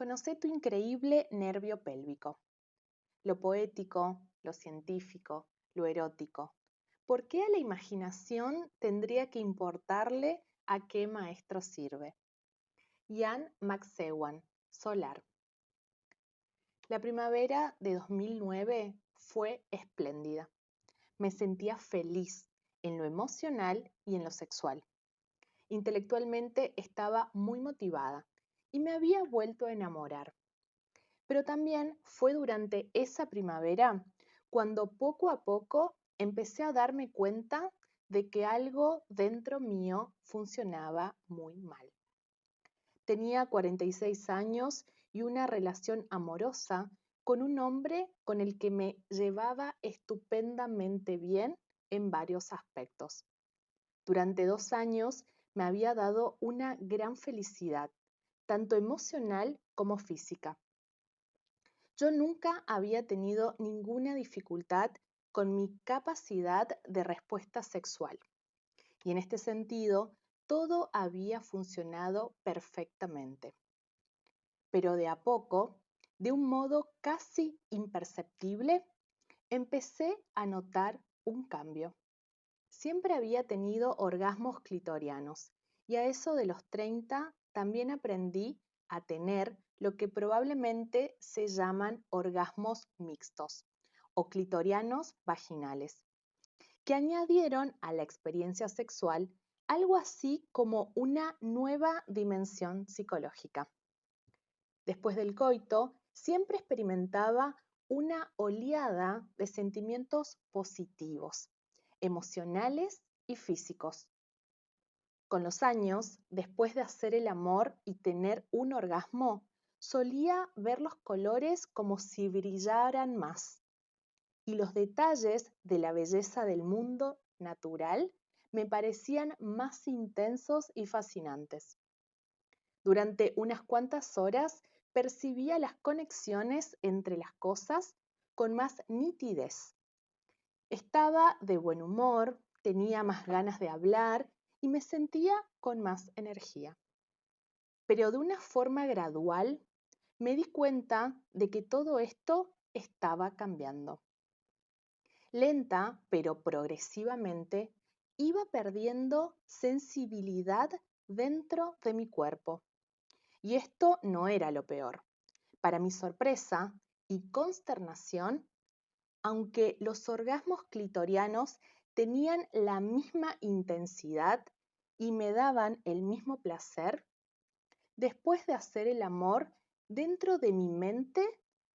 Conoce tu increíble nervio pélvico, lo poético, lo científico, lo erótico. ¿Por qué a la imaginación tendría que importarle a qué maestro sirve? Ian McEwan, Solar. La primavera de 2009 fue espléndida. Me sentía feliz en lo emocional y en lo sexual. Intelectualmente estaba muy motivada y me había vuelto a enamorar. Pero también fue durante esa primavera cuando poco a poco empecé a darme cuenta de que algo dentro mío funcionaba muy mal. Tenía 46 años y una relación amorosa con un hombre con el que me llevaba estupendamente bien en varios aspectos. Durante 2 años me había dado una gran felicidad, tanto emocional como física. Yo nunca había tenido ninguna dificultad con mi capacidad de respuesta sexual y en este sentido todo había funcionado perfectamente. Pero de a poco, de un modo casi imperceptible, empecé a notar un cambio. Siempre había tenido orgasmos clitorianos y a eso de los 30 también aprendí a tener lo que probablemente se llaman orgasmos mixtos o clitorianos vaginales, que añadieron a la experiencia sexual algo así como una nueva dimensión psicológica. Después del coito, siempre experimentaba una oleada de sentimientos positivos, emocionales y físicos. Con los años, después de hacer el amor y tener un orgasmo, solía ver los colores como si brillaran más y los detalles de la belleza del mundo natural me parecían más intensos y fascinantes. Durante unas cuantas horas percibía las conexiones entre las cosas con más nitidez. Estaba de buen humor, tenía más ganas de hablar y me sentía con más energía. Pero de una forma gradual me di cuenta de que todo esto estaba cambiando. Lenta, pero progresivamente, iba perdiendo sensibilidad dentro de mi cuerpo. Y esto no era lo peor. Para mi sorpresa y consternación, aunque los orgasmos clitorianos tenían la misma intensidad y me daban el mismo placer, después de hacer el amor, dentro de mi mente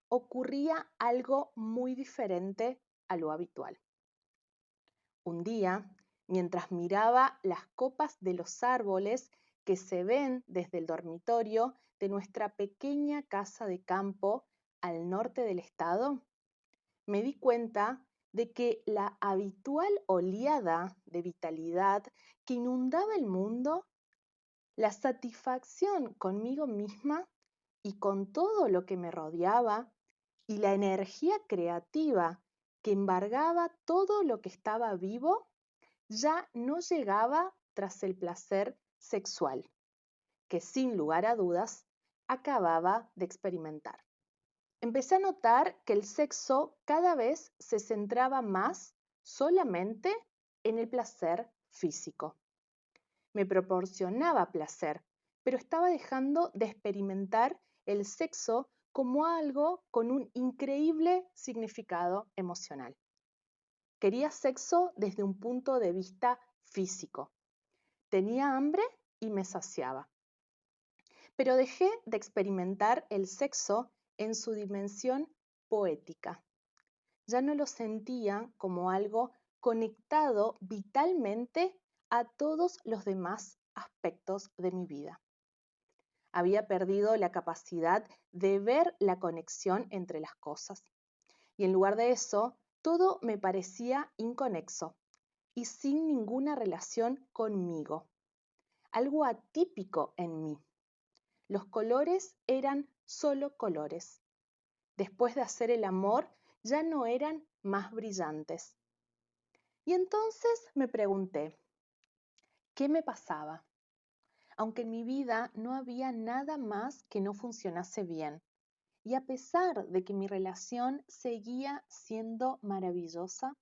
ocurría algo muy diferente a lo habitual. Un día, mientras miraba las copas de los árboles que se ven desde el dormitorio de nuestra pequeña casa de campo al norte del estado, me di cuenta de que la habitual oleada de vitalidad que inundaba el mundo, la satisfacción conmigo misma y con todo lo que me rodeaba, y la energía creativa que embargaba todo lo que estaba vivo, ya no llegaba tras el placer sexual, que sin lugar a dudas acababa de experimentar. Empecé a notar que el sexo cada vez se centraba más solamente en el placer físico. Me proporcionaba placer, pero estaba dejando de experimentar el sexo como algo con un increíble significado emocional. Quería sexo desde un punto de vista físico. Tenía hambre y me saciaba. Pero dejé de experimentar el sexo en su dimensión poética. Ya no lo sentía como algo conectado vitalmente a todos los demás aspectos de mi vida. Había perdido la capacidad de ver la conexión entre las cosas. Y en lugar de eso, todo me parecía inconexo y sin ninguna relación conmigo. Algo atípico en mí. Los colores eran solo colores. Después de hacer el amor, ya no eran más brillantes. Y entonces me pregunté, ¿qué me pasaba? aunque en mi vida no había nada más que no funcionase bien. Y a pesar de que mi relación seguía siendo maravillosa,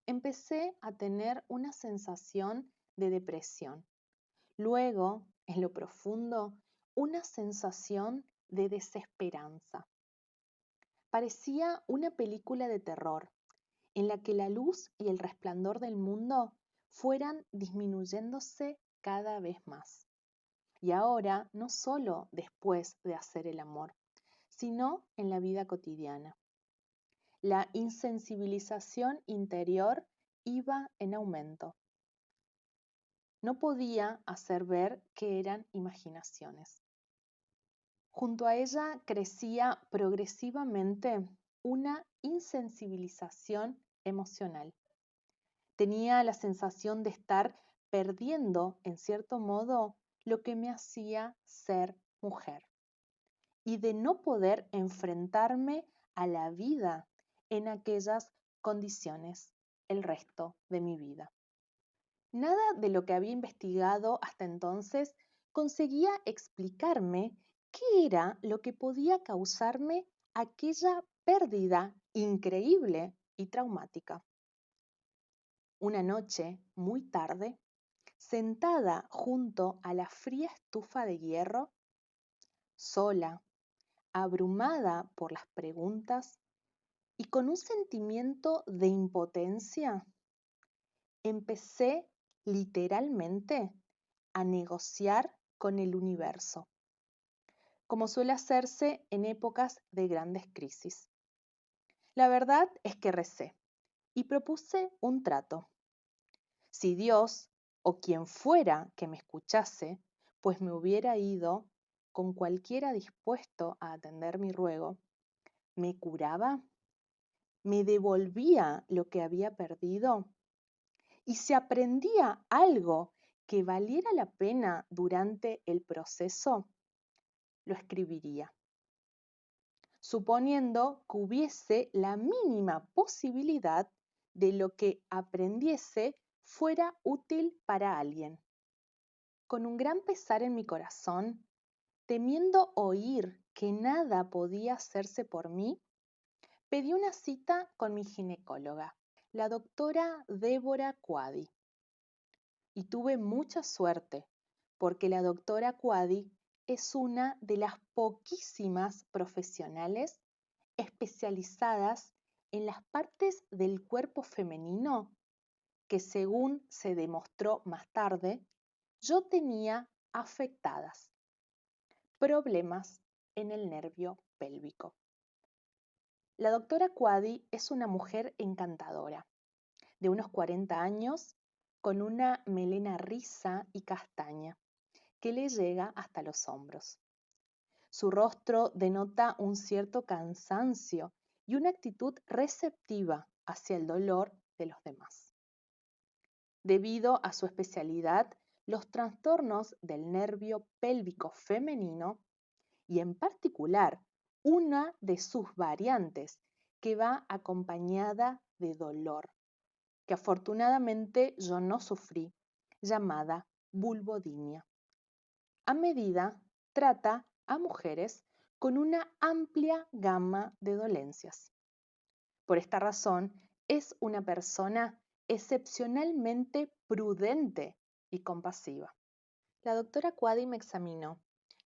empecé a tener una sensación de depresión. Luego, en lo profundo, una sensación de desesperanza. Parecía una película de terror en la que la luz y el resplandor del mundo fueran disminuyéndose cada vez más. Y ahora, no solo después de hacer el amor, sino en la vida cotidiana. La insensibilización interior iba en aumento. No podía hacer ver que eran imaginaciones. Junto a ella crecía progresivamente una insensibilización emocional. Tenía la sensación de estar perdiendo, en cierto modo, lo que me hacía ser mujer y de no poder enfrentarme a la vida en aquellas condiciones el resto de mi vida. Nada de lo que había investigado hasta entonces conseguía explicarme qué era lo que podía causarme aquella pérdida increíble y traumática. Una noche, muy tarde, sentada junto a la fría estufa de hierro, sola, abrumada por las preguntas y con un sentimiento de impotencia, empecé literalmente a negociar con el universo, como suele hacerse en épocas de grandes crisis. La verdad es que recé y propuse un trato. Si Dios o quien fuera que me escuchase, pues me hubiera ido con cualquiera dispuesto a atender mi ruego, me curaba, me devolvía lo que había perdido y si aprendía algo que valiera la pena durante el proceso, lo escribiría, suponiendo que hubiese la mínima posibilidad de lo que aprendiese fuera útil para alguien. Con un gran pesar en mi corazón, temiendo oír que nada podía hacerse por mí, pedí una cita con mi ginecóloga, la doctora Débora Quadi. Y tuve mucha suerte, porque la doctora Quadi es una de las poquísimas profesionales especializadas en las partes del cuerpo femenino que, según se demostró más tarde, yo tenía afectadas. Problemas en el nervio pélvico. La doctora Quadi es una mujer encantadora, de unos 40 años, con una melena risa y castaña, que le llega hasta los hombros. Su rostro denota un cierto cansancio y una actitud receptiva hacia el dolor de los demás. Debido a su especialidad, los trastornos del nervio pélvico femenino y en particular una de sus variantes que va acompañada de dolor, que afortunadamente yo no sufrí, llamada vulvodinia. A medida trata a mujeres con una amplia gama de dolencias. Por esta razón, es una persona excepcionalmente prudente y compasiva. La doctora Quadi me examinó,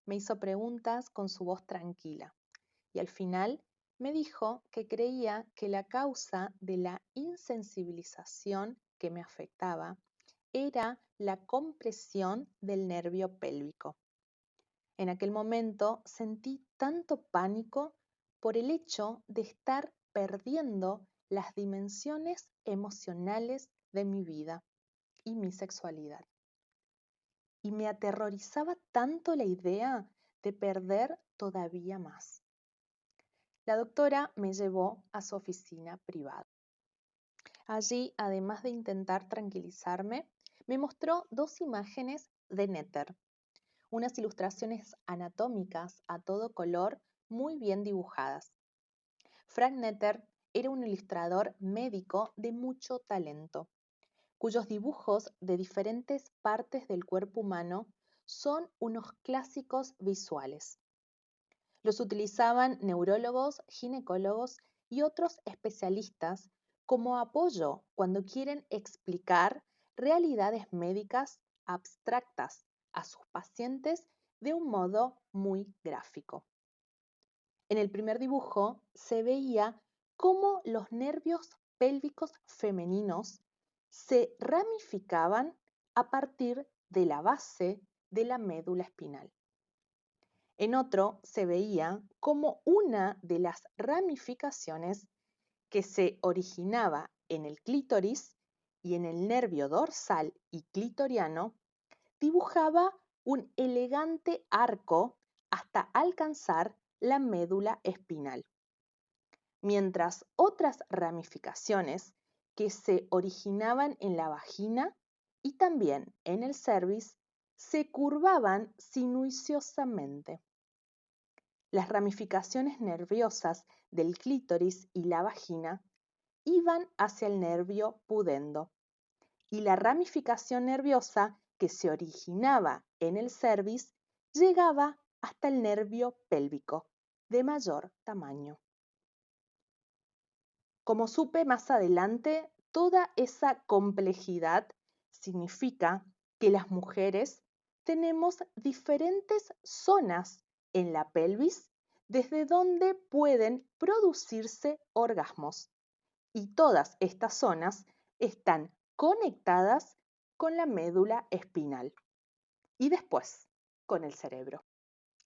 me hizo preguntas con su voz tranquila y al final me dijo que creía que la causa de la insensibilización que me afectaba era la compresión del nervio pélvico. En aquel momento sentí tanto pánico por el hecho de estar perdiendo las dimensiones emocionales de mi vida y mi sexualidad. Y me aterrorizaba tanto la idea de perder todavía más. La doctora me llevó a su oficina privada. Allí, además de intentar tranquilizarme, me mostró dos imágenes de Netter, unas ilustraciones anatómicas a todo color muy bien dibujadas. Frank Netter era un ilustrador médico de mucho talento, cuyos dibujos de diferentes partes del cuerpo humano son unos clásicos visuales. Los utilizaban neurólogos, ginecólogos y otros especialistas como apoyo cuando quieren explicar realidades médicas abstractas a sus pacientes de un modo muy gráfico. En el primer dibujo se veía cómo los nervios pélvicos femeninos se ramificaban a partir de la base de la médula espinal. En otro se veía cómo una de las ramificaciones que se originaba en el clítoris y en el nervio dorsal y clitoriano dibujaba un elegante arco hasta alcanzar la médula espinal, mientras otras ramificaciones que se originaban en la vagina y también en el cervix se curvaban sinuosiamente. Las ramificaciones nerviosas del clítoris y la vagina iban hacia el nervio pudendo y la ramificación nerviosa que se originaba en el cervix llegaba hasta el nervio pélvico, de mayor tamaño. Como supe más adelante, toda esa complejidad significa que las mujeres tenemos diferentes zonas en la pelvis desde donde pueden producirse orgasmos. Y todas estas zonas están conectadas con la médula espinal y después con el cerebro.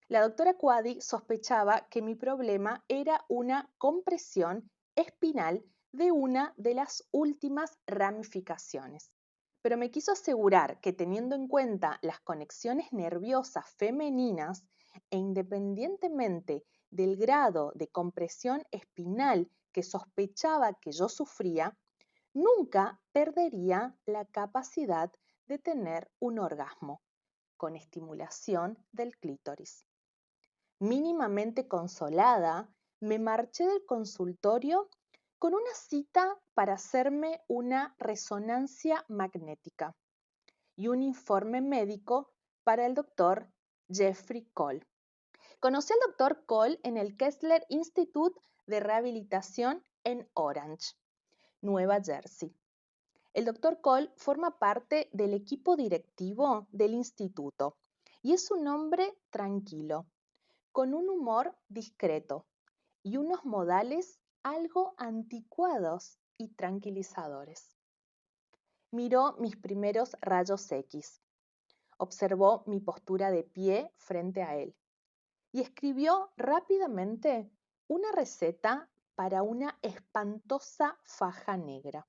La doctora Quaddy sospechaba que mi problema era una compresión espinal de una de las últimas ramificaciones, pero me quiso asegurar que teniendo en cuenta las conexiones nerviosas femeninas e independientemente del grado de compresión espinal que sospechaba que yo sufría, nunca perdería la capacidad de tener un orgasmo con estimulación del clítoris. Mínimamente consolada, me marché del consultorio con una cita para hacerme una resonancia magnética y un informe médico para el doctor Jeffrey Cole. Conocí al doctor Cole en el Kessler Institute de Rehabilitación en Orange, Nueva Jersey. El doctor Cole forma parte del equipo directivo del instituto y es un hombre tranquilo, con un humor discreto y unos modales algo anticuados y tranquilizadores. Miró mis primeros rayos X, observó mi postura de pie frente a él y escribió rápidamente una receta para una espantosa faja negra.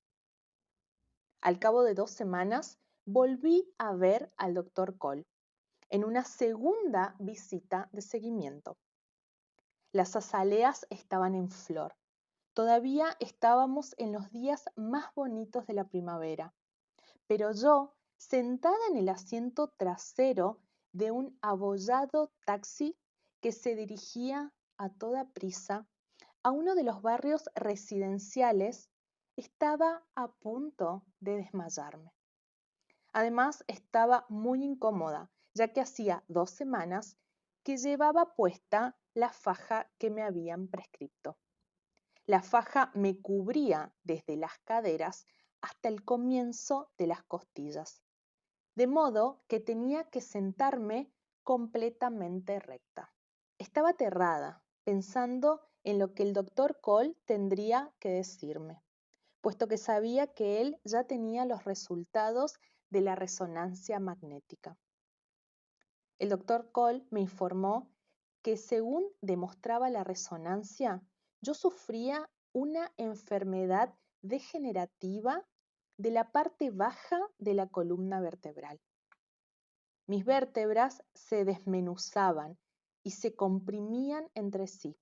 Al cabo de 2 semanas volví a ver al doctor Cole en una segunda visita de seguimiento. Las azaleas estaban en flor. Todavía estábamos en los días más bonitos de la primavera, pero yo, sentada en el asiento trasero de un abollado taxi que se dirigía a toda prisa a uno de los barrios residenciales, estaba a punto de desmayarme. Además, estaba muy incómoda, ya que hacía 2 semanas que llevaba puesta la faja que me habían prescrito. La faja me cubría desde las caderas hasta el comienzo de las costillas, de modo que tenía que sentarme completamente recta. Estaba aterrada, pensando en lo que el doctor Cole tendría que decirme, puesto que sabía que él ya tenía los resultados de la resonancia magnética. El doctor Cole me informó que según demostraba la resonancia, yo sufría una enfermedad degenerativa de la parte baja de la columna vertebral. Mis vértebras se desmenuzaban y se comprimían entre sí.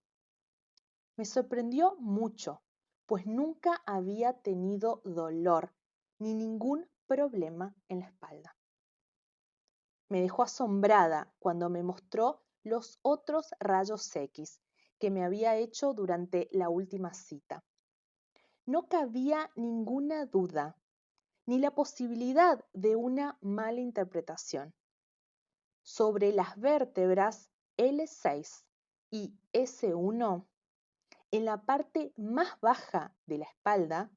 Me sorprendió mucho, pues nunca había tenido dolor ni ningún problema en la espalda. Me dejó asombrada cuando me mostró los otros rayos X que me había hecho durante la última cita. No cabía ninguna duda, ni la posibilidad de una mala interpretación. sobre las vértebras L6 y S1, en la parte más baja de la espalda,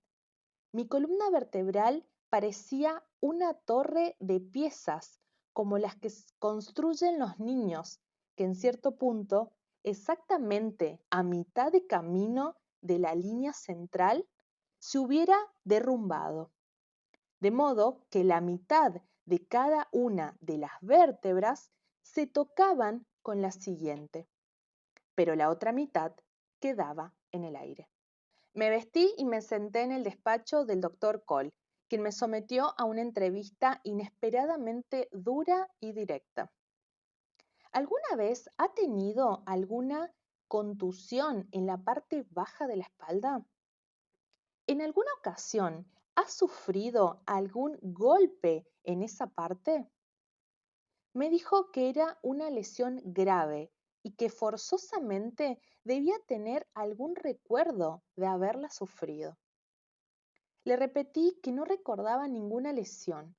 mi columna vertebral parecía una torre de piezas como las que construyen los niños, que en cierto punto, exactamente a mitad de camino de la línea central, se hubiera derrumbado, de modo que la mitad de cada una de las vértebras se tocaban con la siguiente, pero la otra mitad quedaba en el aire. Me vestí y me senté en el despacho del doctor Cole, quien me sometió a una entrevista inesperadamente dura y directa. ¿Alguna vez ha tenido alguna contusión en la parte baja de la espalda? ¿En alguna ocasión ha sufrido algún golpe en esa parte? Me dijo que era una lesión grave y que forzosamente debía tener algún recuerdo de haberla sufrido. Le repetí que no recordaba ninguna lesión.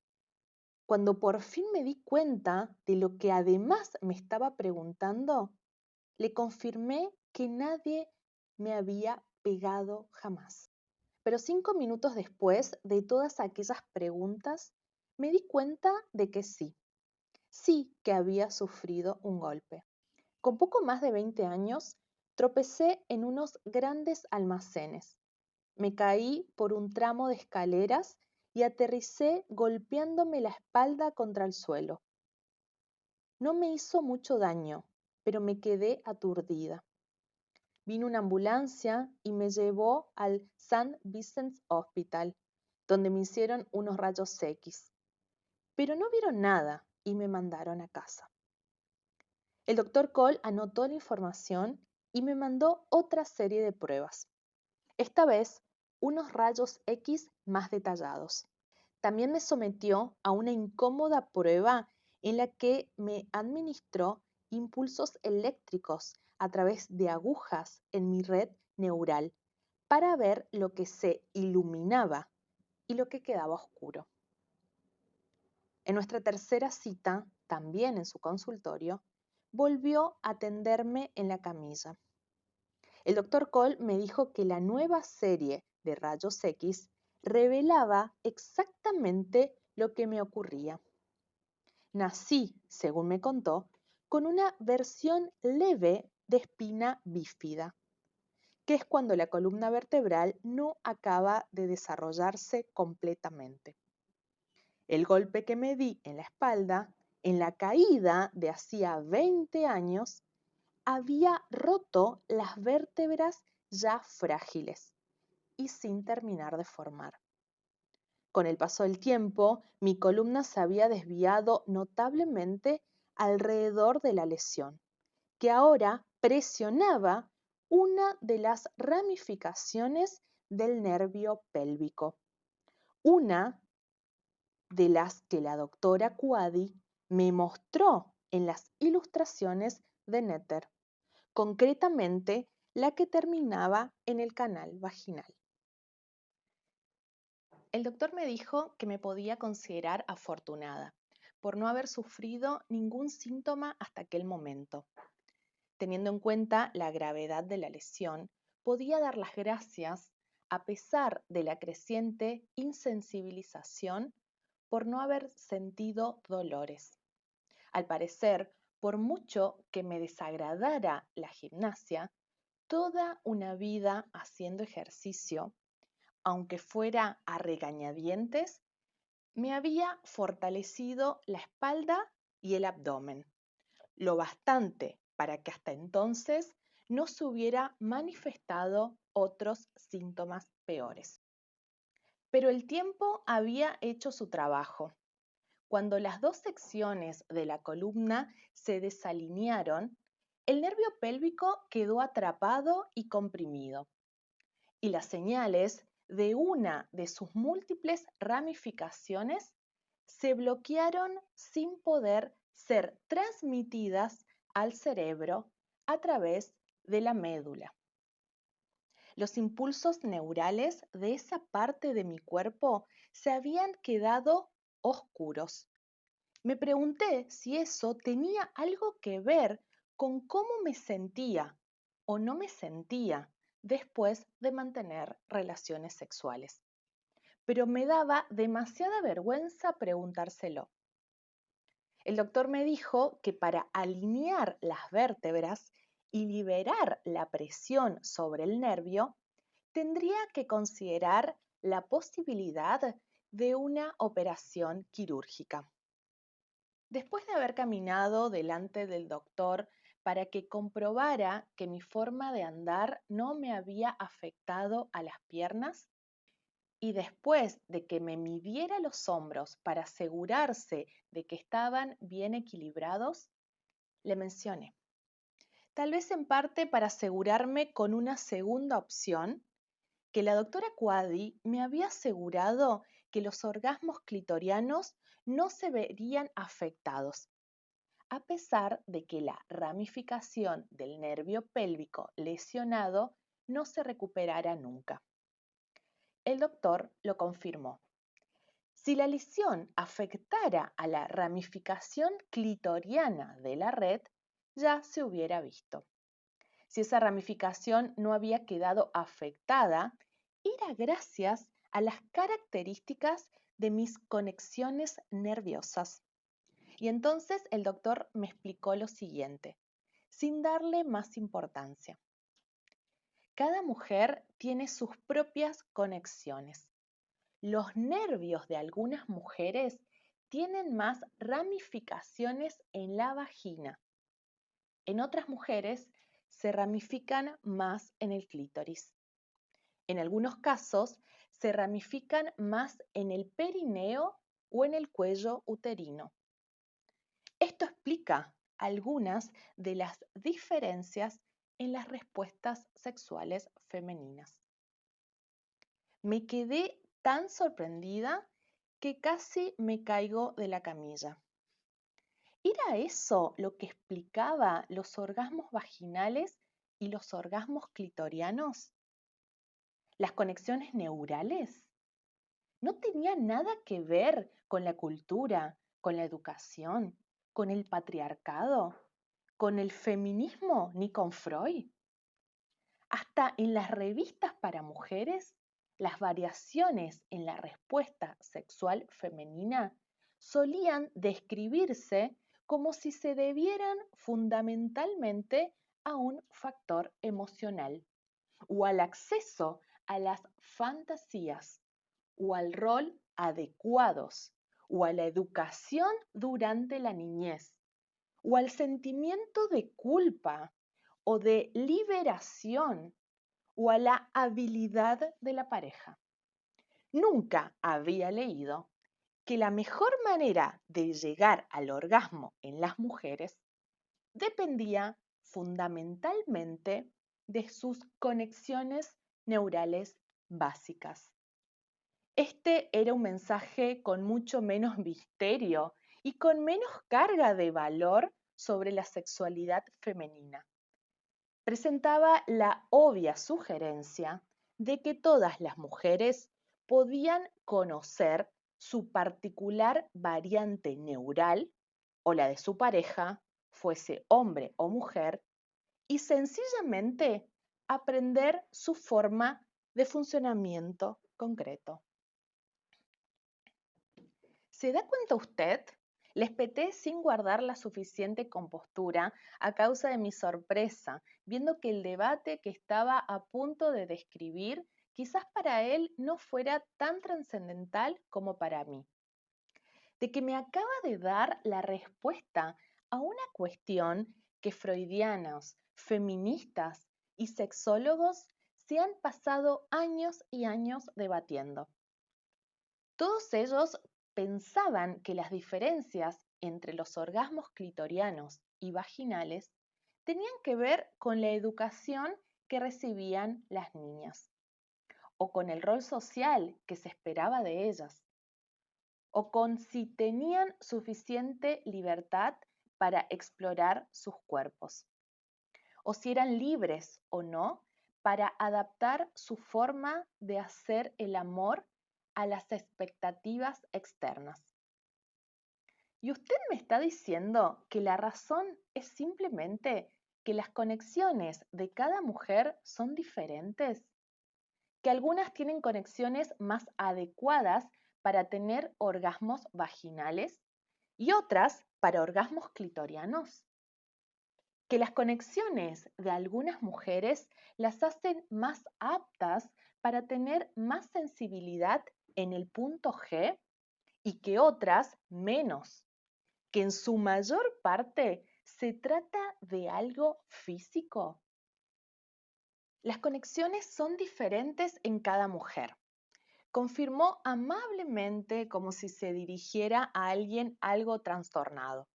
Cuando por fin me di cuenta de lo que además me estaba preguntando, le confirmé que nadie me había pegado jamás. Pero 5 minutos después de todas aquellas preguntas, me di cuenta de que sí que había sufrido un golpe. Con poco más de 20 años, tropecé en unos grandes almacenes. Me caí por un tramo de escaleras y aterricé golpeándome la espalda contra el suelo. No me hizo mucho daño, pero me quedé aturdida. Vino una ambulancia y me llevó al St. Vincent's Hospital, donde me hicieron unos rayos X. Pero no vieron nada y me mandaron a casa. El doctor Cole anotó la información y me mandó otra serie de pruebas. Esta vez, unos rayos X más detallados. También me sometió a una incómoda prueba en la que me administró impulsos eléctricos a través de agujas en mi red neural para ver lo que se iluminaba y lo que quedaba oscuro. En nuestra tercera cita, también en su consultorio, volvió a tenderme en la camilla. El doctor Cole me dijo que la nueva serie de rayos X revelaba exactamente lo que me ocurría. Nací, según me contó, con una versión leve de espina bífida, que es cuando la columna vertebral no acaba de desarrollarse completamente. El golpe que me di en la espalda, en la caída de hacía 20 años, había roto las vértebras ya frágiles y sin terminar de formar. Con el paso del tiempo, mi columna se había desviado notablemente alrededor de la lesión, que ahora presionaba una de las ramificaciones del nervio pélvico, una de las que la doctora Cuadi me mostró en las ilustraciones de Netter, concretamente la que terminaba en el canal vaginal. El doctor me dijo que me podía considerar afortunada por no haber sufrido ningún síntoma hasta aquel momento. Teniendo en cuenta la gravedad de la lesión, podía dar las gracias a pesar de la creciente insensibilización por no haber sentido dolores. Al parecer, por mucho que me desagradara la gimnasia, toda una vida haciendo ejercicio, aunque fuera a regañadientes, me había fortalecido la espalda y el abdomen, lo bastante para que hasta entonces no se hubiera manifestado otros síntomas peores. Pero el tiempo había hecho su trabajo. Cuando las dos secciones de la columna se desalinearon, el nervio pélvico quedó atrapado y comprimido, y las señales de una de sus múltiples ramificaciones se bloquearon sin poder ser transmitidas al cerebro a través de la médula. Los impulsos neurales de esa parte de mi cuerpo se habían quedado oscuros. Me pregunté si eso tenía algo que ver con cómo me sentía o no me sentía después de mantener relaciones sexuales. Pero me daba demasiada vergüenza preguntárselo. El doctor me dijo que para alinear las vértebras y liberar la presión sobre el nervio, tendría que considerar la posibilidad de una operación quirúrgica. Después de haber caminado delante del doctor para que comprobara que mi forma de andar no me había afectado a las piernas, y después de que me midiera los hombros para asegurarse de que estaban bien equilibrados, le mencioné. Tal vez en parte para asegurarme con una segunda opción, que la doctora Quadi me había asegurado que los orgasmos clitorianos no se verían afectados, a pesar de que la ramificación del nervio pélvico lesionado no se recuperara nunca. El doctor lo confirmó. Si la lesión afectara a la ramificación clitoriana de la red, ya se hubiera visto. Si esa ramificación no había quedado afectada, era gracias a las características de mis conexiones nerviosas. Y entonces el doctor me explicó lo siguiente, sin darle más importancia. Cada mujer tiene sus propias conexiones. Los nervios de algunas mujeres tienen más ramificaciones en la vagina. En otras mujeres se ramifican más en el clítoris. En algunos casos se ramifican más en el perineo o en el cuello uterino. Esto explica algunas de las diferencias en las respuestas sexuales femeninas. Me quedé tan sorprendida que casi me caigo de la camilla. ¿Era eso lo que explicaba los orgasmos vaginales y los orgasmos clitorianos? ¿Las conexiones neurales? ¿No tenía nada que ver con la cultura, con la educación, con el patriarcado, con el feminismo ni con Freud? Hasta en las revistas para mujeres, las variaciones en la respuesta sexual femenina solían describirse como si se debieran fundamentalmente a un factor emocional o al acceso a las fantasías o al rol adecuados o a la educación durante la niñez o al sentimiento de culpa o de liberación o a la habilidad de la pareja. Nunca había leído que la mejor manera de llegar al orgasmo en las mujeres dependía fundamentalmente de sus conexiones neurales básicas. Este era un mensaje con mucho menos misterio y con menos carga de valor sobre la sexualidad femenina. Presentaba la obvia sugerencia de que todas las mujeres podían conocer su particular variante neural o la de su pareja, fuese hombre o mujer, y sencillamente aprender su forma de funcionamiento concreto. ¿Se da cuenta usted? Le espeté sin guardar la suficiente compostura a causa de mi sorpresa, viendo que el debate que estaba a punto de describir quizás para él no fuera tan trascendental como para mí. De que me acaba de dar la respuesta a una cuestión que freudianos, feministas y sexólogos se han pasado años y años debatiendo. Todos ellos pensaban que las diferencias entre los orgasmos clitorianos y vaginales tenían que ver con la educación que recibían las niñas, o con el rol social que se esperaba de ellas, o con si tenían suficiente libertad para explorar sus cuerpos, o si eran libres o no para adaptar su forma de hacer el amor a las expectativas externas. ¿Y usted me está diciendo que la razón es simplemente que las conexiones de cada mujer son diferentes? ¿Que algunas tienen conexiones más adecuadas para tener orgasmos vaginales y otras para orgasmos clitorianos? ¿Que las conexiones de algunas mujeres las hacen más aptas para tener más sensibilidad en el punto G y que otras menos? ¿Que en su mayor parte se trata de algo físico? Las conexiones son diferentes en cada mujer, confirmó amablemente como si se dirigiera a alguien algo trastornado.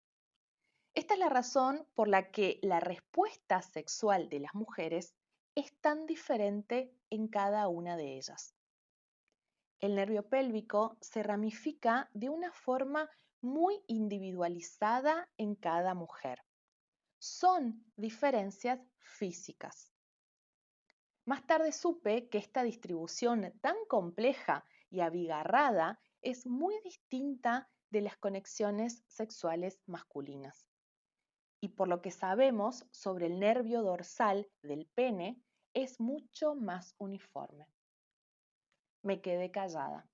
Esta es la razón por la que la respuesta sexual de las mujeres es tan diferente en cada una de ellas. El nervio pélvico se ramifica de una forma muy individualizada en cada mujer. Son diferencias físicas. Más tarde supe que esta distribución tan compleja y abigarrada es muy distinta de las conexiones sexuales masculinas. Y por lo que sabemos sobre el nervio dorsal del pene, es mucho más uniforme. Me quedé callada,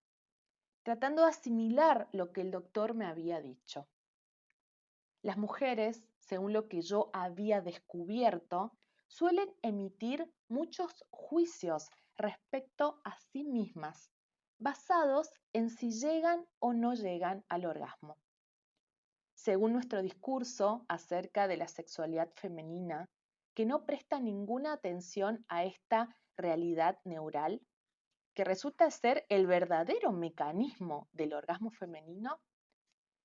tratando de asimilar lo que el doctor me había dicho. Las mujeres, según lo que yo había descubierto, suelen emitir muchos juicios respecto a sí mismas, basados en si llegan o no llegan al orgasmo. Según nuestro discurso acerca de la sexualidad femenina, que no presta ninguna atención a esta realidad neural, que resulta ser el verdadero mecanismo del orgasmo femenino,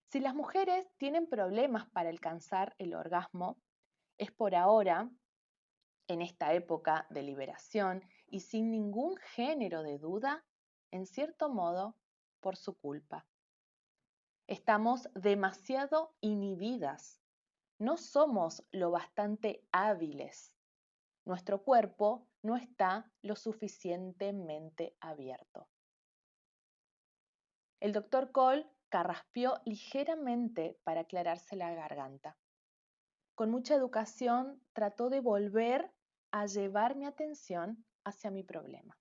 si las mujeres tienen problemas para alcanzar el orgasmo, es por ahora, en esta época de liberación y sin ningún género de duda, en cierto modo, por su culpa. Estamos demasiado inhibidas, no somos lo bastante hábiles. Nuestro cuerpo no está lo suficientemente abierto. El doctor Cole carraspeó ligeramente para aclararse la garganta. Con mucha educación trató de volver a llevar mi atención hacia mi problema.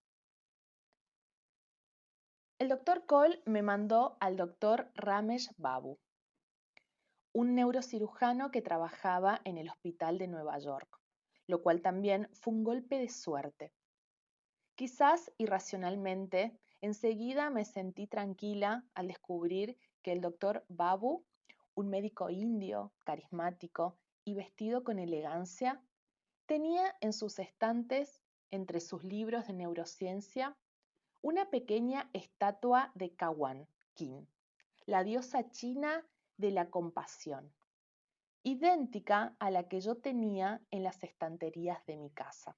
El doctor Cole me mandó al doctor Ramesh Babu, un neurocirujano que trabajaba en el hospital de Nueva York, lo cual también fue un golpe de suerte. Quizás irracionalmente, enseguida me sentí tranquila al descubrir que el doctor Babu, un médico indio, carismático y vestido con elegancia, tenía en sus estantes, entre sus libros de neurociencia, una pequeña estatua de Kawan Yin, la diosa china de la compasión, idéntica a la que yo tenía en las estanterías de mi casa.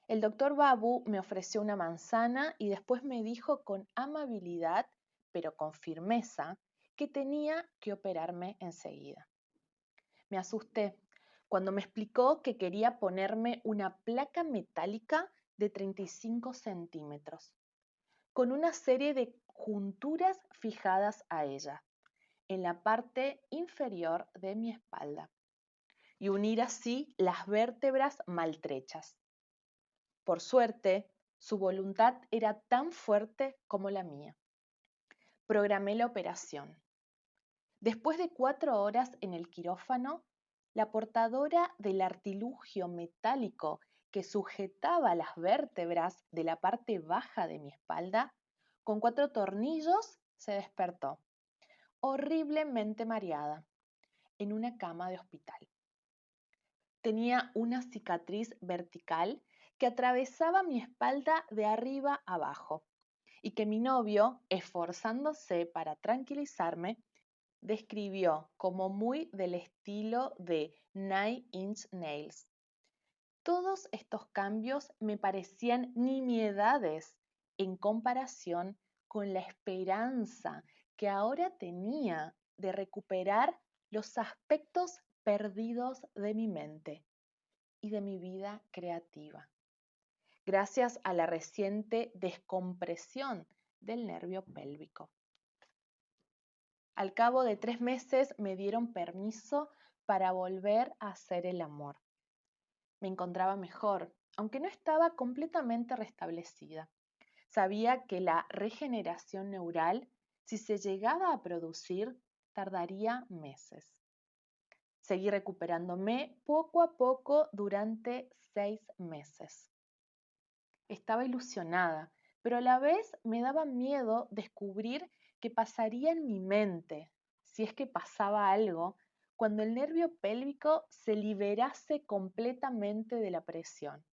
El doctor Babu me ofreció una manzana y después me dijo con amabilidad, pero con firmeza, que tenía que operarme enseguida. Me asusté cuando me explicó que quería ponerme una placa metálica de 35 centímetros, con una serie de junturas fijadas a ella, en la parte inferior de mi espalda, y unir así las vértebras maltrechas. Por suerte, su voluntad era tan fuerte como la mía. Programé la operación. Después de 4 horas en el quirófano, la portadora del artilugio metálico que sujetaba las vértebras de la parte baja de mi espalda, con 4 tornillos, se despertó, horriblemente mareada, en una cama de hospital. Tenía una cicatriz vertical que atravesaba mi espalda de arriba abajo y que mi novio, esforzándose para tranquilizarme, describió como muy del estilo de Nine Inch Nails. Todos estos cambios me parecían nimiedades en comparación con la esperanza que ahora tenía de recuperar los aspectos perdidos de mi mente y de mi vida creativa, gracias a la reciente descompresión del nervio pélvico. Al cabo de 3 meses me dieron permiso para volver a hacer el amor. Me encontraba mejor, aunque no estaba completamente restablecida. Sabía que la regeneración neural, si se llegaba a producir, tardaría meses. Seguí recuperándome poco a poco durante 6 meses. Estaba ilusionada, pero a la vez me daba miedo descubrir qué pasaría en mi mente, si es que pasaba algo, cuando el nervio pélvico se liberase completamente de la presión.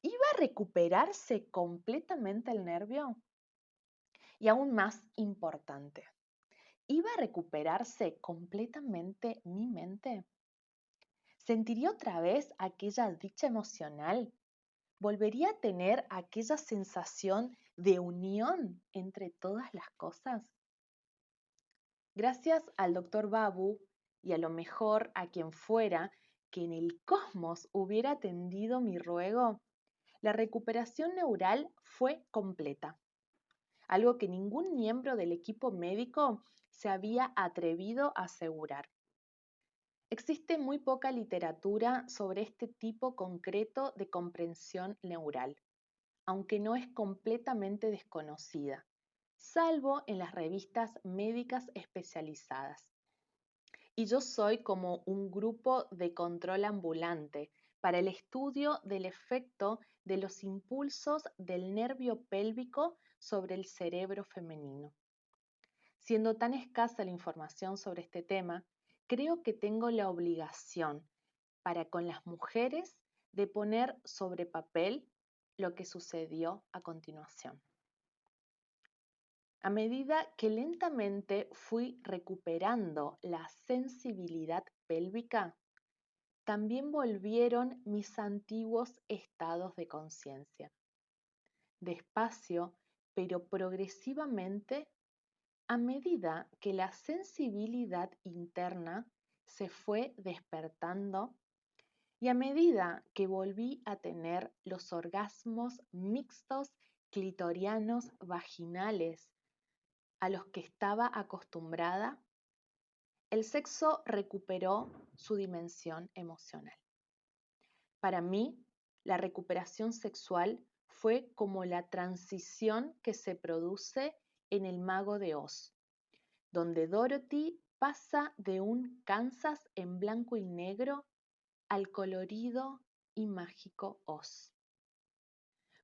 ¿Iba a recuperarse completamente el nervio? Y aún más importante, ¿iba a recuperarse completamente mi mente? ¿Sentiría otra vez aquella dicha emocional? ¿Volvería a tener aquella sensación de unión entre todas las cosas? Gracias al doctor Babu y a lo mejor a quien fuera que en el cosmos hubiera atendido mi ruego, la recuperación neural fue completa, algo que ningún miembro del equipo médico se había atrevido a asegurar. Existe muy poca literatura sobre este tipo concreto de comprensión neural, aunque no es completamente desconocida, salvo en las revistas médicas especializadas. Y yo soy como un grupo de control ambulante para el estudio del efecto de los impulsos del nervio pélvico sobre el cerebro femenino. Siendo tan escasa la información sobre este tema, creo que tengo la obligación para con las mujeres de poner sobre papel lo que sucedió a continuación. A medida que lentamente fui recuperando la sensibilidad pélvica, también volvieron mis antiguos estados de conciencia. Despacio, pero progresivamente, a medida que la sensibilidad interna se fue despertando y a medida que volví a tener los orgasmos mixtos clitorianos vaginales a los que estaba acostumbrada, el sexo recuperó su dimensión emocional. Para mí, la recuperación sexual fue como la transición que se produce en El Mago de Oz, donde Dorothy pasa de un Kansas en blanco y negro al colorido y mágico Oz.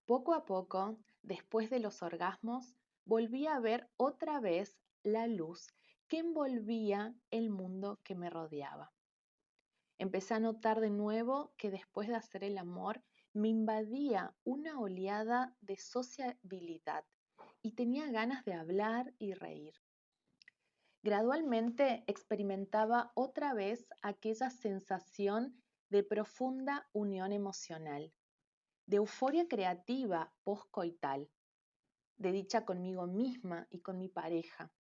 Poco a poco, después de los orgasmos, volví a ver otra vez la luz que envolvía el mundo que me rodeaba. Empecé a notar de nuevo que después de hacer el amor me invadía una oleada de sociabilidad y tenía ganas de hablar y reír. Gradualmente experimentaba otra vez aquella sensación de profunda unión emocional, de euforia creativa postcoital, de dicha conmigo misma y con mi pareja,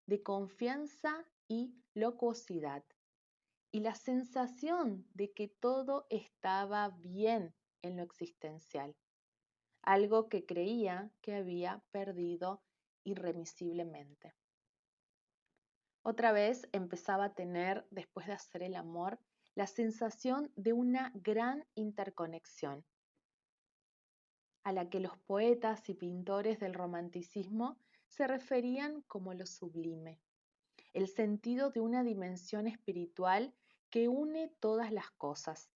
de confianza y locuosidad, y la sensación de que todo estaba bien en lo existencial, algo que creía que había perdido irremisiblemente. Otra vez empezaba a tener, después de hacer el amor, la sensación de una gran interconexión, a la que los poetas y pintores del romanticismo se referían como lo sublime, el sentido de una dimensión espiritual que une todas las cosas,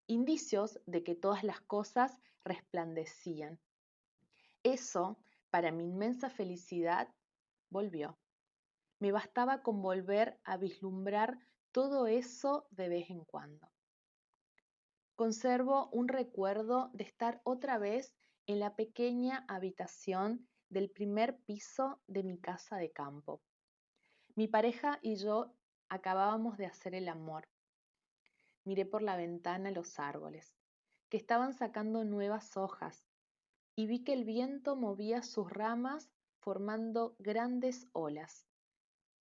indicios de que todas las cosas resplandecían. Eso, para mi inmensa felicidad, volvió. Me bastaba con volver a vislumbrar todo eso de vez en cuando. Conservo un recuerdo de estar otra vez en la pequeña habitación del primer piso de mi casa de campo. Mi pareja y yo acabábamos de hacer el amor. Miré por la ventana los árboles, que estaban sacando nuevas hojas, y vi que el viento movía sus ramas formando grandes olas,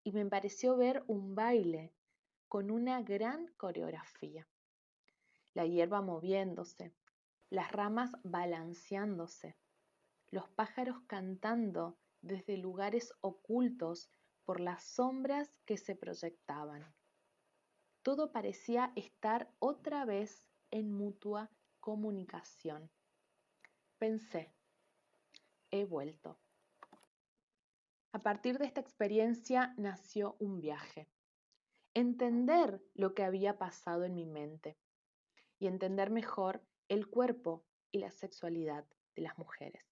y me pareció ver un baile con una gran coreografía. La hierba moviéndose, las ramas balanceándose, los pájaros cantando desde lugares ocultos por las sombras que se proyectaban. Todo parecía estar otra vez en mutua comunicación. Pensé, he vuelto. A partir de esta experiencia nació un viaje. Entender lo que había pasado en mi mente y entender mejor el cuerpo y la sexualidad de las mujeres.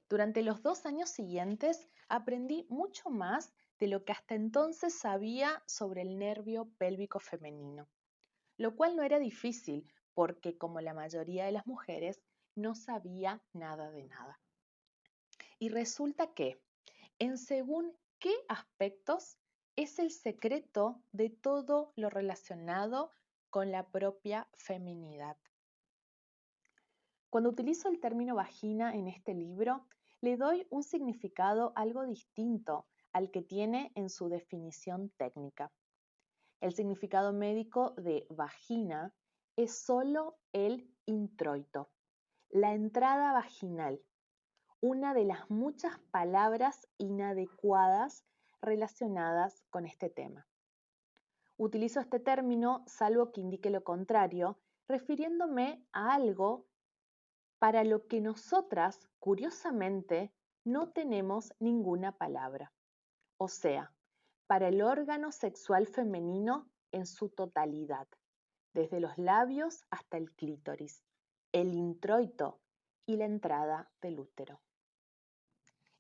Durante los 2 años siguientes aprendí mucho más de lo que hasta entonces sabía sobre el nervio pélvico femenino, lo cual no era difícil porque, como la mayoría de las mujeres, no sabía nada de nada. Y resulta que, en según qué aspectos, es el secreto de todo lo relacionado con la propia feminidad. Cuando utilizo el término vagina en este libro, le doy un significado algo distinto al que tiene en su definición técnica. El significado médico de vagina es solo el introito, la entrada vaginal, una de las muchas palabras inadecuadas relacionadas con este tema. Utilizo este término salvo que indique lo contrario, refiriéndome a algo para lo que nosotras, curiosamente, no tenemos ninguna palabra. O sea, para el órgano sexual femenino en su totalidad, desde los labios hasta el clítoris, el introito y la entrada del útero.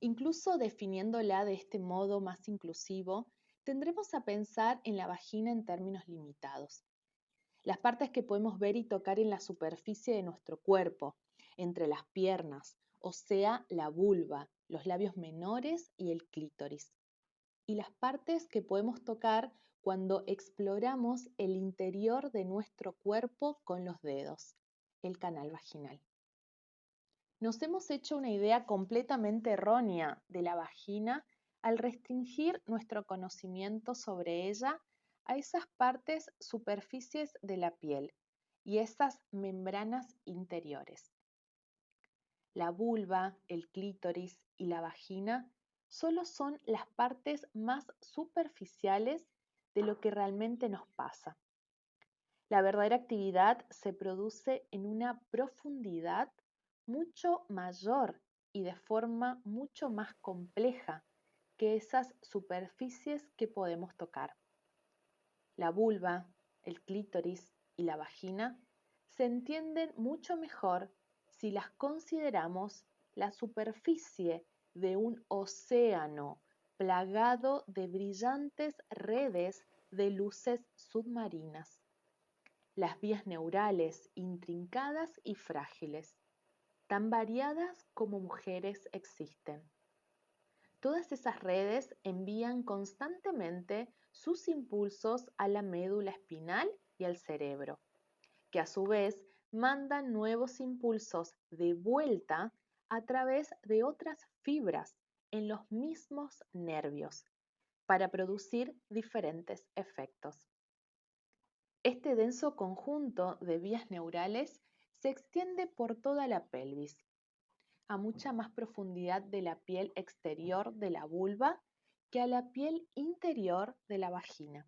Incluso definiéndola de este modo más inclusivo, tendremos a pensar en la vagina en términos limitados. Las partes que podemos ver y tocar en la superficie de nuestro cuerpo, entre las piernas, o sea, la vulva, los labios menores y el clítoris. Y las partes que podemos tocar cuando exploramos el interior de nuestro cuerpo con los dedos, el canal vaginal. Nos hemos hecho una idea completamente errónea de la vagina al restringir nuestro conocimiento sobre ella a esas partes superficies de la piel y esas membranas interiores. La vulva, el clítoris y la vagina solo son las partes más superficiales de lo que realmente nos pasa. La verdadera actividad se produce en una profundidad mucho mayor y de forma mucho más compleja que esas superficies que podemos tocar. La vulva, el clítoris y la vagina se entienden mucho mejor si las consideramos la superficie de un océano plagado de brillantes redes de luces submarinas. Las vías neurales intrincadas y frágiles, tan variadas como mujeres existen. Todas esas redes envían constantemente sus impulsos a la médula espinal y al cerebro, que a su vez mandan nuevos impulsos de vuelta a través de otras fibras en los mismos nervios para producir diferentes efectos. Este denso conjunto de vías neurales se extiende por toda la pelvis, a mucha más profundidad de la piel exterior de la vulva que a la piel interior de la vagina.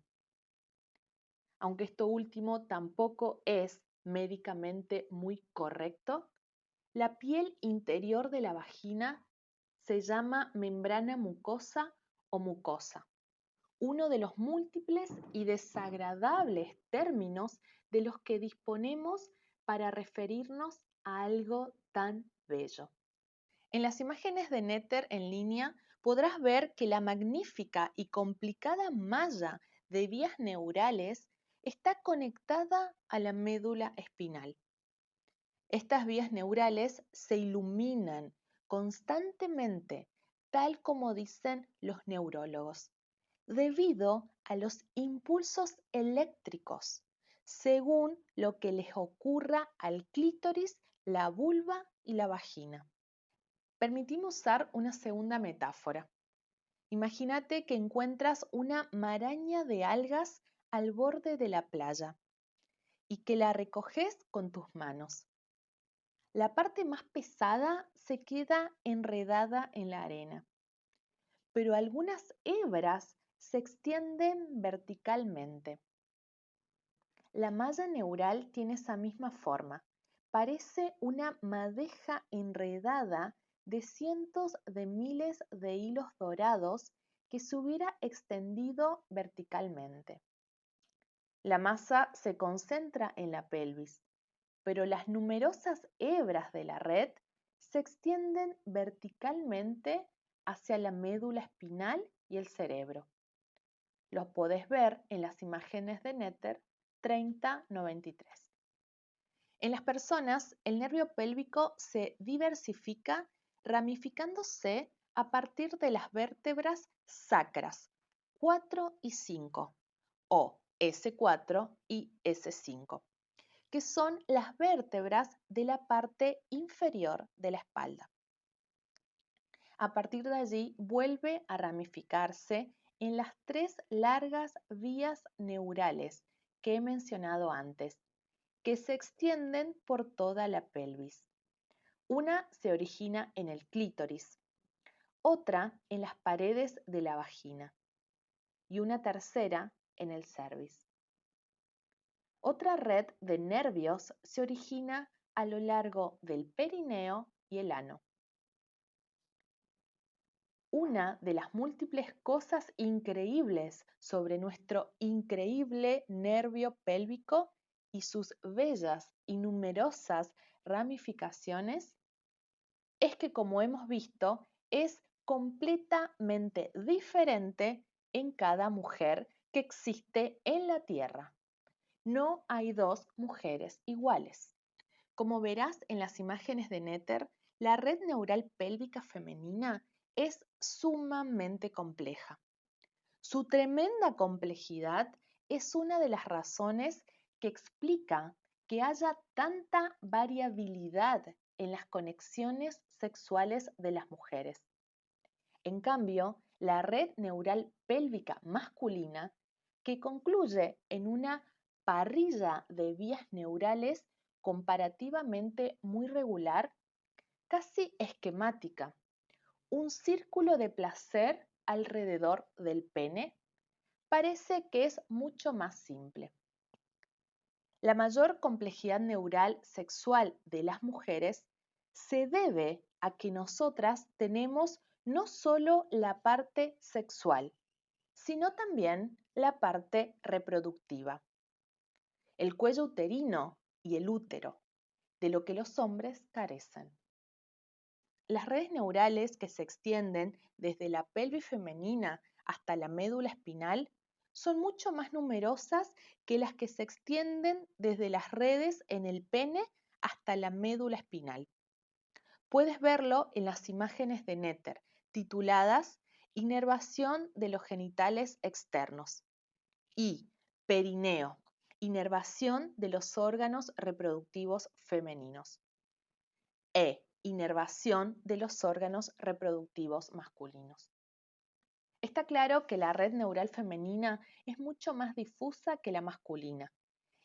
Aunque esto último tampoco es médicamente muy correcto, la piel interior de la vagina se llama membrana mucosa o mucosa, uno de los múltiples y desagradables términos de los que disponemos para referirnos a algo tan bello. En las imágenes de Netter en línea podrás ver que la magnífica y complicada malla de vías neurales está conectada a la médula espinal. Estas vías neurales se iluminan constantemente, tal como dicen los neurólogos, debido a los impulsos eléctricos, según lo que les ocurra al clítoris, la vulva y la vagina. Permitime usar una segunda metáfora. Imagínate que encuentras una maraña de algas al borde de la playa y que la recoges con tus manos. La parte más pesada se queda enredada en la arena, pero algunas hebras se extienden verticalmente. La malla neural tiene esa misma forma. Parece una madeja enredada de cientos de miles de hilos dorados que se hubiera extendido verticalmente. La masa se concentra en la pelvis, pero las numerosas hebras de la red se extienden verticalmente hacia la médula espinal y el cerebro. Los podés ver en las imágenes de Netter 3093. En las personas, el nervio pélvico se diversifica ramificándose a partir de las vértebras sacras 4 y 5 o S4 y S5, que son las vértebras de la parte inferior de la espalda. A partir de allí vuelve a ramificarse en las tres largas vías neurales que he mencionado antes, que se extienden por toda la pelvis. Una se origina en el clítoris, otra en las paredes de la vagina y una tercera en el cervix. Otra red de nervios se origina a lo largo del perineo y el ano. Una de las múltiples cosas increíbles sobre nuestro increíble nervio pélvico y sus bellas y numerosas ramificaciones es que, como hemos visto, es completamente diferente en cada mujer que existe en la Tierra. No hay dos mujeres iguales. Como verás en las imágenes de Netter, la red neural pélvica femenina es sumamente compleja. Su tremenda complejidad es una de las razones que explica que haya tanta variabilidad en las conexiones sexuales de las mujeres. En cambio, la red neural pélvica masculina, que concluye en una parrilla de vías neurales comparativamente muy regular, casi esquemática, un círculo de placer alrededor del pene, parece que es mucho más simple. La mayor complejidad neural sexual de las mujeres se debe a que nosotras tenemos no solo la parte sexual, sino también la parte reproductiva, el cuello uterino y el útero, de lo que los hombres carecen. Las redes neurales que se extienden desde la pelvis femenina hasta la médula espinal son mucho más numerosas que las que se extienden desde las redes en el pene hasta la médula espinal. Puedes verlo en las imágenes de Netter, tituladas Inervación de los genitales externos y Perineo, inervación de los órganos reproductivos femeninos e inervación de los órganos reproductivos masculinos. Está claro que la red neural femenina es mucho más difusa que la masculina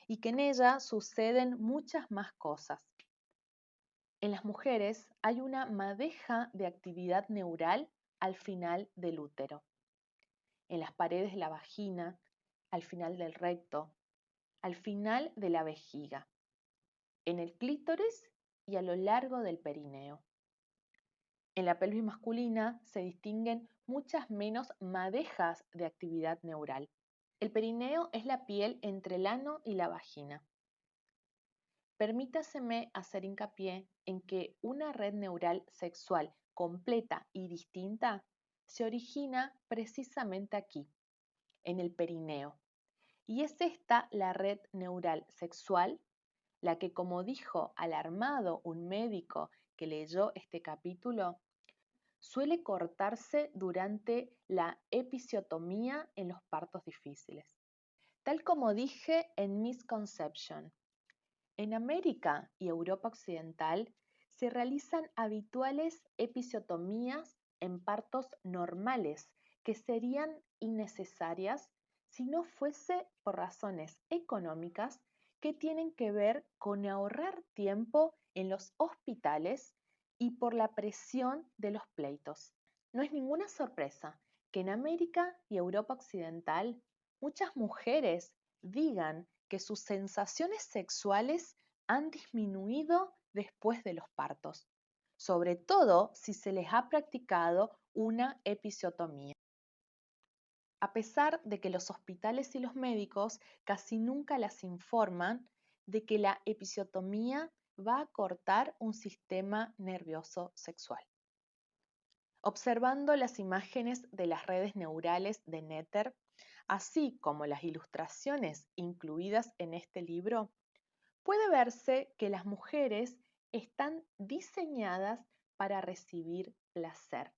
y que en ella suceden muchas más cosas. En las mujeres hay una madeja de actividad neural al final del útero, en las paredes de la vagina, al final del recto, al final de la vejiga, en el clítoris y a lo largo del perineo. En la pelvis masculina se distinguen muchas menos madejas de actividad neural. El perineo es la piel entre el ano y la vagina. Permítaseme hacer hincapié en que una red neural sexual completa y distinta se origina precisamente aquí, en el perineo. Y es esta la red neural sexual la que, como dijo alarmado un médico que leyó este capítulo, suele cortarse durante la episiotomía en los partos difíciles. Tal como dije en Misconception, en América y Europa Occidental se realizan habituales episiotomías en partos normales que serían innecesarias si no fuese por razones económicas que tienen que ver con ahorrar tiempo en los hospitales y por la presión de los pleitos. No es ninguna sorpresa que en América y Europa Occidental muchas mujeres digan que sus sensaciones sexuales han disminuido después de los partos, sobre todo si se les ha practicado una episiotomía. A pesar de que los hospitales y los médicos casi nunca las informan de que la episiotomía va a cortar un sistema nervioso sexual. Observando las imágenes de las redes neurales de Netter, así como las ilustraciones incluidas en este libro, puede verse que las mujeres están diseñadas para recibir placer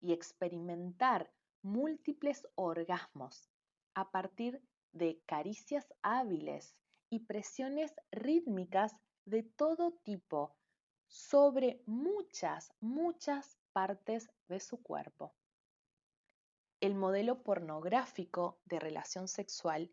y experimentar múltiples orgasmos a partir de caricias hábiles y presiones rítmicas de todo tipo sobre muchas partes de su cuerpo. El modelo pornográfico de relación sexual,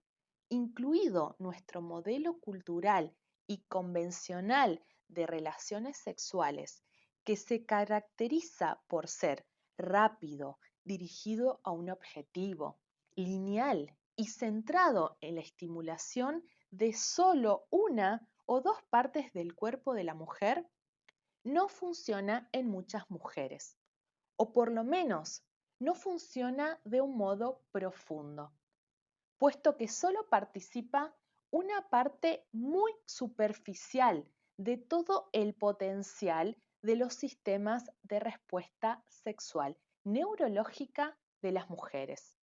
incluido nuestro modelo cultural y convencional de relaciones sexuales, que se caracteriza por ser rápido, dirigido a un objetivo, lineal y centrado en la estimulación de solo una o dos partes del cuerpo de la mujer, no funciona en muchas mujeres, o por lo menos no funciona de un modo profundo, puesto que solo participa una parte muy superficial de todo el potencial de los sistemas de respuesta sexual neurológica de las mujeres.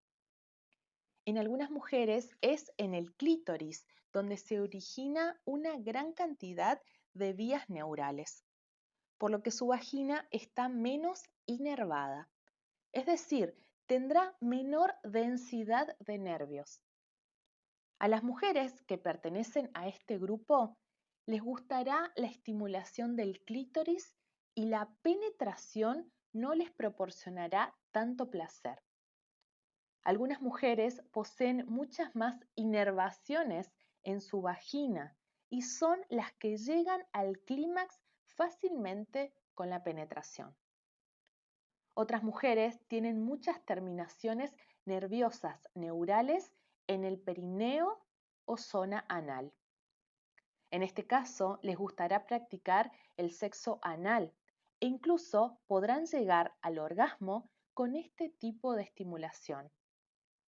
En algunas mujeres es en el clítoris donde se origina una gran cantidad de vías neurales, por lo que su vagina está menos inervada, es decir, tendrá menor densidad de nervios. A las mujeres que pertenecen a este grupo les gustará la estimulación del clítoris y la penetración no les proporcionará tanto placer. Algunas mujeres poseen muchas más inervaciones en su vagina y son las que llegan al clímax fácilmente con la penetración. Otras mujeres tienen muchas terminaciones nerviosas neurales en el perineo o zona anal. En este caso, les gustará practicar el sexo anal e incluso podrán llegar al orgasmo con este tipo de estimulación,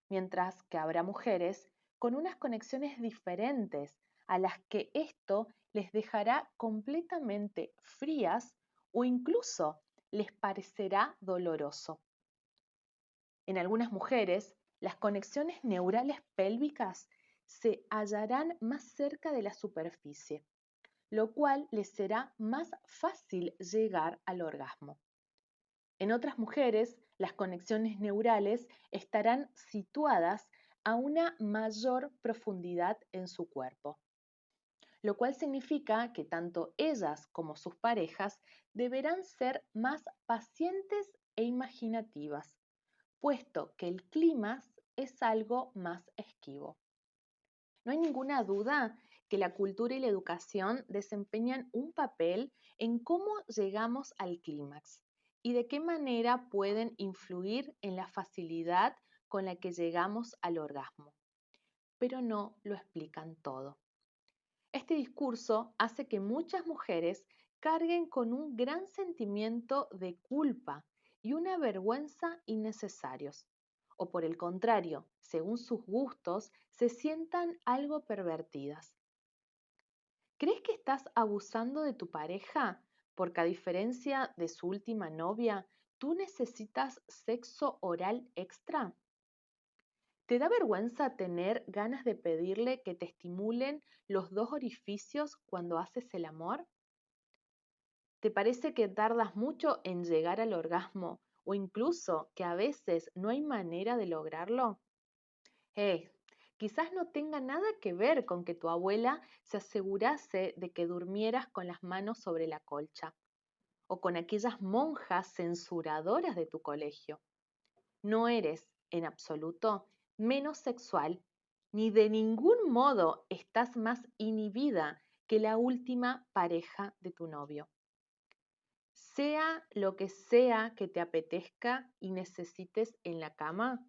mientras que habrá mujeres con unas conexiones diferentes a las que esto les dejará completamente frías o incluso les parecerá doloroso. En algunas mujeres, las conexiones neurales pélvicas se hallarán más cerca de la superficie, lo cual les será más fácil llegar al orgasmo. En otras mujeres, las conexiones neurales estarán situadas a una mayor profundidad en su cuerpo, lo cual significa que tanto ellas como sus parejas deberán ser más pacientes e imaginativas, puesto que el clímax es algo más esquivo. No hay ninguna duda que la cultura y la educación desempeñan un papel en cómo llegamos al clímax y de qué manera pueden influir en la facilidad con la que llegamos al orgasmo, pero no lo explican todo. Este discurso hace que muchas mujeres carguen con un gran sentimiento de culpa y una vergüenza innecesarios, o por el contrario, según sus gustos, se sientan algo pervertidas. ¿Crees que estás abusando de tu pareja porque a diferencia de su última novia, tú necesitas sexo oral extra? ¿Te da vergüenza tener ganas de pedirle que te estimulen los dos orificios cuando haces el amor? ¿Te parece que tardas mucho en llegar al orgasmo o incluso que a veces no hay manera de lograrlo? Hey, quizás no tenga nada que ver con que tu abuela se asegurase de que durmieras con las manos sobre la colcha o con aquellas monjas censuradoras de tu colegio. No eres, en absoluto, menos sexual, ni de ningún modo estás más inhibida que la última pareja de tu novio. Sea lo que sea que te apetezca y necesites en la cama,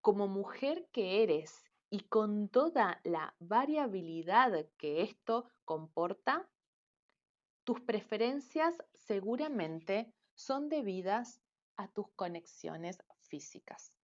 como mujer que eres y con toda la variabilidad que esto comporta, tus preferencias seguramente son debidas a tus conexiones físicas.